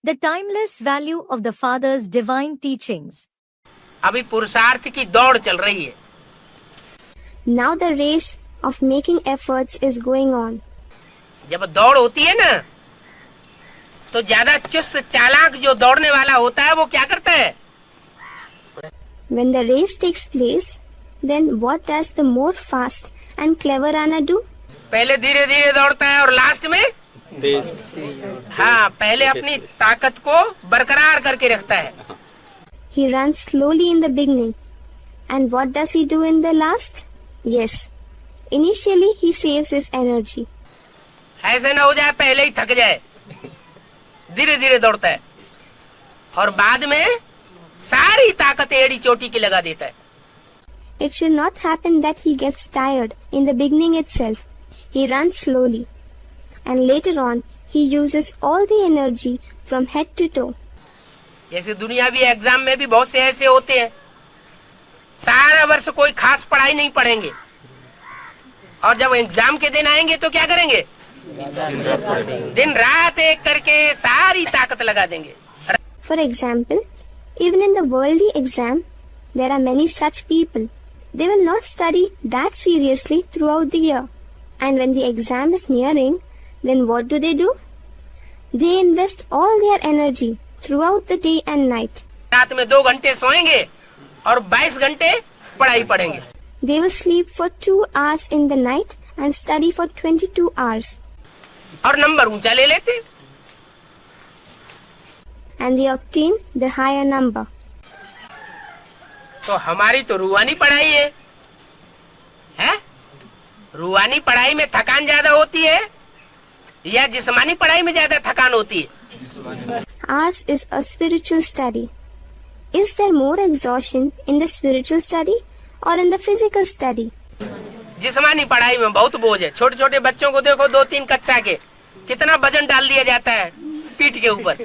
The timeless value of the Father's divine teachings. अभी पुरुषार्थ की दौड़ चल रही है. Now the race of making efforts is going on. जब दौड़ होती है ना, तो ज्यादा चुस्त चालाक जो दौड़ने वाला होता है वो क्या करता है? When the race takes place, then what does the more fast and clever runner do? पहले धीरे धीरे दौड़ता है और लास्ट में हाँ, पहले अपनी ताकत को बरकरार करके रखता है. He runs slowly in the beginning. And what does he do in the last? Yes. Initially he saves his energy. ऐसे ना हो जाए पहले ही थक जाए. धीरे धीरे दौड़ता है और बाद में सारी ताकत एड़ी चोटी की लगा देता है. It should not happen that he gets tired in the beginning itself. He runs slowly. And later on, he uses all the energy from head to toe. जैसे दुनियावी एग्जाम में भी बहुत से ऐसे होते हैं, सारा वर्ष कोई खास पढ़ाई नहीं पढ़ेंगे और जब एग्जाम के दिन आएंगे तो क्या करेंगे? दिन रात एक करके सारी ताकत लगा देंगे. For example, even in the worldly exam, there are many such people. They will not study that seriously throughout the year. And when the exam is nearing, then what do? They invest all their energy throughout the day and night. रात में 2 घंटे सोएंगे और 22 घंटे पढ़ाई पढ़ेंगे. They will sleep for 2 hours in the night and study for 22 hours. और number ऊंचा ले लेते. And they obtain the higher number. तो हमारी तो रूहानी पढ़ाई है, हैं? रूहानी पढ़ाई में थकान ज्यादा होती है या जिस्मानी पढ़ाई में ज्यादा थकान होती है? Ours is a spiritual study. Is there more exhaustion in the spiritual study or in the physical study? जिस्मानी पढ़ाई में बहुत बोझ है. छोटे छोटे बच्चों को देखो, 2-3 कक्षा के, कितना वजन डाल दिया जाता है पीठ के ऊपर.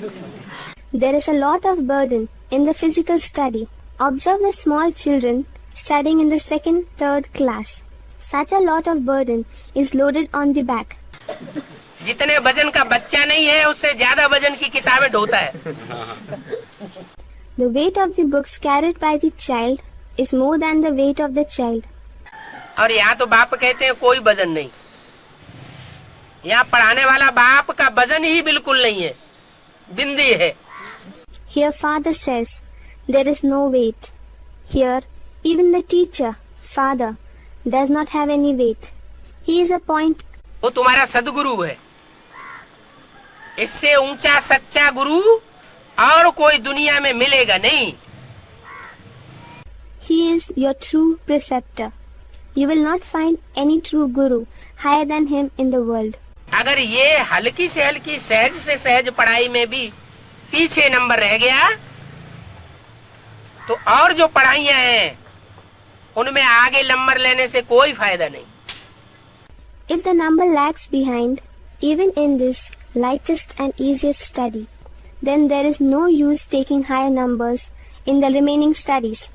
There is a lot of burden in the physical study. Observe the small children studying in the 2nd, 3rd class. Such a lot of burden is loaded on the back. जितने वजन का बच्चा नहीं है उससे ज्यादा वजन की किताबें ढोता है. The weight of the books carried by the child is more than the weight of the child. और यहाँ तो बाप कहते हैं कोई वजन नहीं. यहाँ पढ़ाने वाला बाप का वजन ही बिल्कुल नहीं है, बिंदी है. Here father says there is no weight. Here even the teacher, father, does not have any weight. He is a point. वो तुम्हारा सदगुरु है. इससे ऊंचा सच्चा गुरु और कोई दुनिया में मिलेगा नहीं. He is your true preceptor. You will not find any true guru higher than him in the world. अगर ये हल्की से हल्की सहज से सहज पढ़ाई में भी पीछे नंबर रह गया तो और जो पढ़ाइयाँ हैं उनमें आगे नंबर लेने से कोई फायदा नहीं. If the number lags behind, even in this lightest and easiest study, then there is no use taking higher numbers in the remaining studies.